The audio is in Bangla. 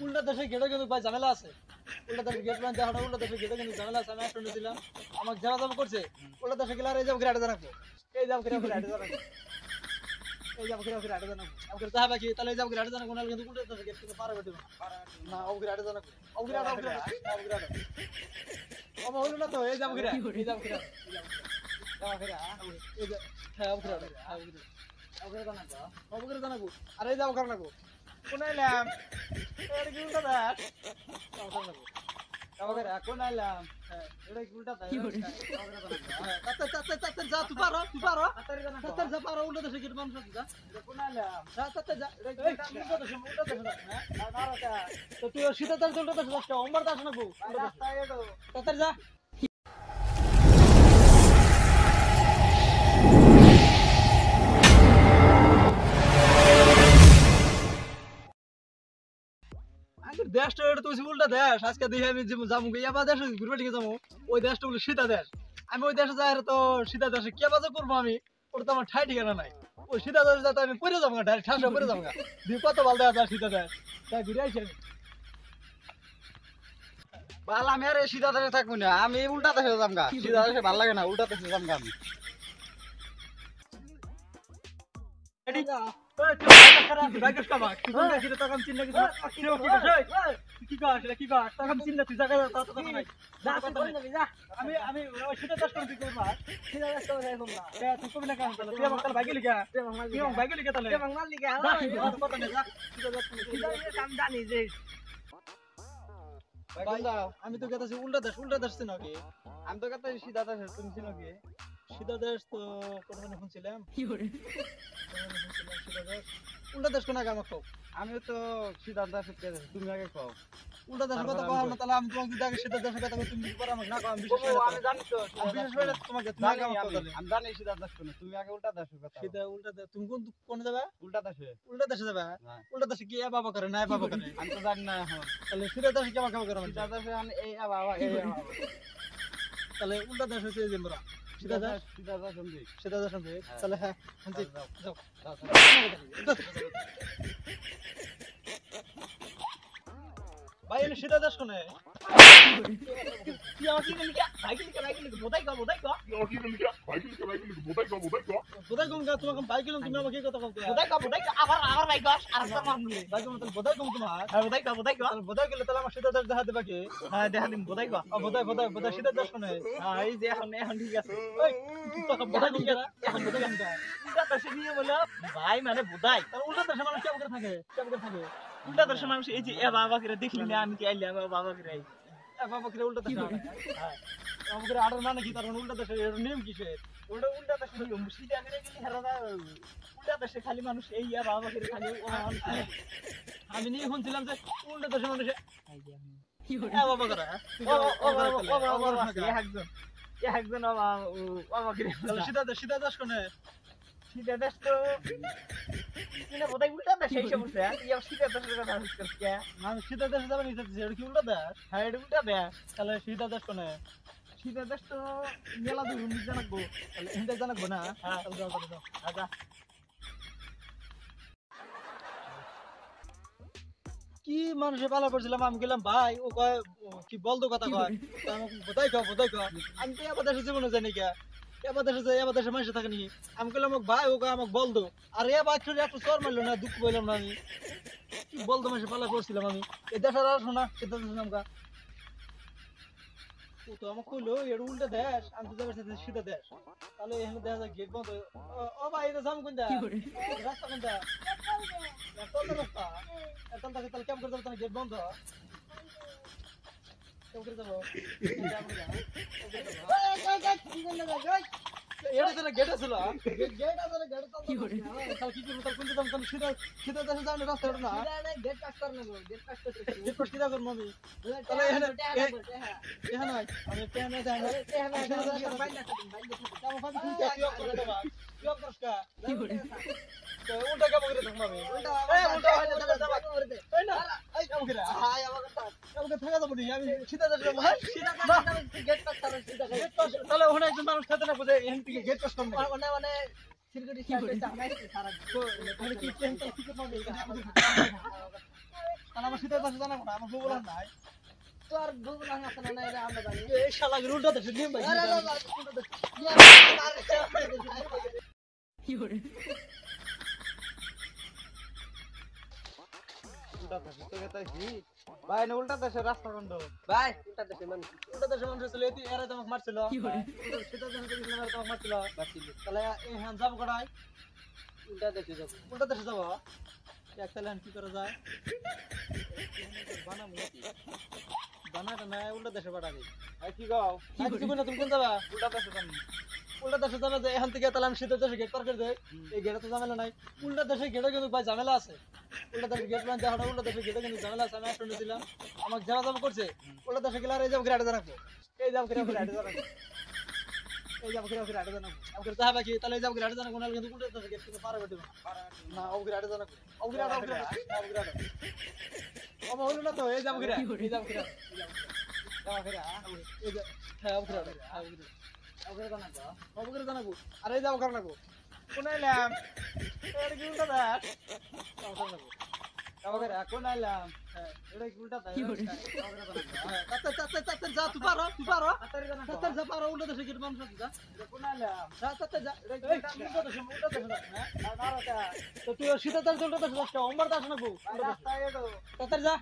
উল্টা দেশে গেটে কিন্তু ভাই ঝামেলা আছে। উল্টা দেশে গেট মান দেখা উল্টা দেশে গেটে কিন্তু ঝামেলা আছে। আমি স্টুডেন্ট ছিলাম, আমাকে যারা যাবো করছে উল্টা দেশে গেলে আর এই যাবো গ্রাডে জানাবো, এই যাবো গ্রাডে জানাবো, এই যাবো গ্রাডে জানাবো। আমাকে যাবে কি তাহলে এই যাবো গ্রাডে জানাবো না, কিন্তু উল্টা দেশে গেট কিন্তু পার করে দেবো না। ও গ্রাডে জানাবো, ও গ্রাডে ও হইলো না তো, এই যাবো গ্রাডে, এই যাবো গ্রাডে, যাবো গ্রাডে, এই যে হ্যাঁ ও গ্রাডে, হ্যাঁ ও গ্রাডে জানাবো, ও গ্রাডে জানাবো আর এই যাবো জানাবো কোন এলাম এর কি উল্টা দাস কাবরে কোন এলাম এটা কি উল্টা দাস তাতে যা তুই পারো তাতে যা পারো উল্টা দেশে গিয়ে মানুষ যা কোন এলাম তাতে যা এটা উল্টা দেশে না না তো তুই সিধা তার উল্টা দেশে যাস ওমবার দাস না গো রাস্তা এটো তাতে যা। দেশটা এটা তো উল্টা দেশ। আজকে দেখি আমি যাবো ইয়াবা দেশ ঘুরবে ঠিক যাবো, ওই দেশটা বলে সীতা দেশ। আমি ওই দেশে যাই তো সীতা দেশে কে বাজে করবো আমি, ওটা তো আমার ঠাই ঠিকানা নাই। ওই সীতা দেশে যাতে আমি পড়ে যাবো ডাইরেক্ট ঠাসা পড়ে যাবো দিয়ে কত ভালো দেখা যায় সীতা দেশ তাই ঘুরে আইছি আমি। বাল আমি আর সিধা দেশে থাকবো না, আমি উল্টা দেশে যাবো। সিধা দেশে ভালো লাগে না, উল্টা দেশে যাবো আমি। আমি তো গেছি উল্টা দেশ, উল্টা দেশ নাকি আমি তো কথা সিধা দেশে, তুমি চিনো কি? সীতা দেশ তো কোনখানে শুনছিলাম উল্টা দেশ কোন আগে আমাকে আমিও তো সিধা দেশে, তুমি আগে কও। উল্টা দেশের কথা কও না, তাহলে আমি তোমাকে দেখে সিধা দেশের কথা তুমি যদি পারো আমাকে না কও আমি বিশেষ আমি জানি তো, বিশেষ করে তোমাকে তুমি আগে আমাকে বলো। আমি জানি সিধা দেশ কোন, তুমি আগে উল্টা দেশের কথা। সিধা উল্টা দেশ তুমি কোন যাবে? উল্টা দেশে। উল্টা দেশে যাবে? উল্টা দেশে কি এ বাবা করে না এ বাবা করে? আমি তো জানি না এখন। তাহলে সিধা দেশে কেমন কেমন করে? সিধা দেশে এই বাবা এই বাবা। তাহলে উল্টা দেশ হচ্ছে এই যে মোরা সিধা দেশ, সিধা দেশ শুনবি? সিধা দেশ শুনবি? তাহলে হ্যাঁ শুনছি যাও ভাই এনে সিধা দেশ কোনে? বোধাই কম গা তোমাকে বাইক কিলো তুমি আমাকে কথা বলতে বাইক কম তোমার বোধাই গেলে তাহলে আমার সিধা দেশ দেখা দেবা কি? বোধাই সিধা দেশ কোনে? এই যে এখন ঠিক আছে। বোধাই কম গেলা এখন বোধাই কম গা উল্টা দেশে নিয়ে বলে ভাই মানে বোধাই। তাহলে উল্টা দেশে মানুষ কেমন করে থাকে? কেমন করে থাকে? উল্টা দেশের মানুষ এই যে এ বাবা করে দেখলি না, আমি কি আইলাম বাবা করে আই। বাবা করে উল্টা দেশে হ্যাঁ আমাদের আড়ার মানে কি তার উল্টা দেশে নিয়ম কিসের? উল্টা দেশে মুর্শিদা করে গেলি হারাদা। উল্টা দেশে খালি মানুষ এই এ বাবা করে খালি আমি নিয়ে শুনছিলাম যে উল্টা দেশে মানুষ বাবা করে একজন বাবা করে সিধা দেশ কোনে? সিধা দেশ তো বোধহয় উল্টা দেশ এই সমস্যা। সিধা দেশের কথা করছে আমি সিধা দেশে যাবেন এটা কি উল্টা দেশ? হ্যাঁ, এটা উল্টা দেশ। তাহলে সিধা দেশ কোনে? সিধা দেশ তো মেলা দূর জানাবো। তাহলে হিন্দা জানাবো না? হ্যাঁ, যাও যাও আচ্ছা। কি মানুষে পালা পড়ছিলাম আমি গেলাম ভাই ও কয় কি বলতো কথা কয় আমাকে বোধাই খাও আমি তো এবার দেশে জীবনে জানি কে এবার দেশে মানুষ থাকে নি আমি গেলাম ভাই ও কয় আমাকে বলতো আর এ বাচ্চা একটু চর মারলো না দুঃখ পাইলাম না আমি কি বলতো মানুষে পালা পড়ছিলাম আমি এই দেশের আর শোনা সেটা আমাকে ও তো আমাকে কইলো এর উল্টা দেশ আমি তো যাবে সিধা দেশ তাহলে এখানে দেখা যায় গেট বন্ধ ও ভাই এটা যাম কোনটা রাস্তা কোনটা রাস্তা তাহলে কেমন করে যাবো গেট বন্ধ কেমন করে যাবো এটা তো গেট আছে না গেট আছে না গেট তো কি করে তাহলে কি করব তাহলে কোনটা যাবো তাহলে সিধা দেশে যাও না রাস্তা ওটা না গেট কাট কর না গেট কাট সিধা কর মমি তাহলে এখানে আমি পেনে যাই না কেমন ভাবে কি করে দেবা কি করছ কি করে উল্টা কেমন করে থাকবো আমি উল্টা হয় না যাবা করে দে এই না এই কেমন করে হাই আমাকে থাকা যাবো নি আমি সিধা দেশে যাবো গেট কাট কর সিধা গেট তাহলে ওখানে একজন মানুষ খেতে না বুঝে এখান থেকে গেট কাট করবে মানে সিলগড়ি সাইডে আমার সারা তাহলে কি ট্রেন তো টিকিট পাবে আমার শীতের পাশে জানা না আমার বগুলা নাই তোর গুগল আছে না এরা আমরা জানি এই শালা উল্টা দেশে নিয়ম ভাই আরে উল্টা দেশে তো গেতাই কি ভাই না উল্টা দেশে রাস্তা কোন ভাই উল্টা দেশে মানুষ উল্টা দেশে মানুষ ছিল এটি এরা তোমাকে মারছিল শীতের দেশে গেছিল এরা তোমাকে মারছিল তাহলে এই হ্যাঁ যাব কড়াই উল্টা দেশে যাব উল্টা দেশে যাব এক তাহলে কি করা যায় বানাবো নাকি বানাটা না উল্টা দেশে পাঠাবি কি গাও কিছু না তুমি কোন যাবা উল্টা দেশে যাবো উল্টা দেশে যাবে যে এখান থেকে তাহলে আমি শীতের দেশে গেট পার করে দেয় এই গেটে তো ঝামেলা নাই উল্টা দেশে গেটে কিন্তু ভাই ঝামেলা আছে উল্টা দেশে গেট মানে দেখা উল্টা দেশে গেটে কিন্তু ঝামেলা আছে আমি শুনেছিলাম আমাকে যাওয়া যাওয়া করছে উল্টা দেশে গেলে আর এই যাবো ঘিরে জানাবো এই যাবো ঘিরে জানাবো এই যাবো ঘিরে জানাবো আমাকে যাবে কি তাহলে এই যাবো ঘিরে জানাবো না কিন্তু উল্টা দেশে গেট থেকে পার করে দেবো না ও ঘিরে জানাবো ও ঘিরে ও হলো না তো এই যাবো ঘিরে এই যাবো ঘিরে যাবো ঘিরে এই যে হ্যাঁ ও ঘিরে অবগরে জানাবো আরে যাও কার লাগবো কোন আইলাম এর কি উল্টা দাস যাও কার লাগবো অবগরে কোন আইলাম এটা কি উল্টা দাস তাতে যা তুই পারো তাতে যা পারো উল্টা দেশে গিয়ে মানুষ যা কোন আইলাম তাতে যা উল্টা দেশে না তো তুই শীতের দাস উল্টা দেশে যাস ওমর দাস না গো রাস্তা এডো তাতে যা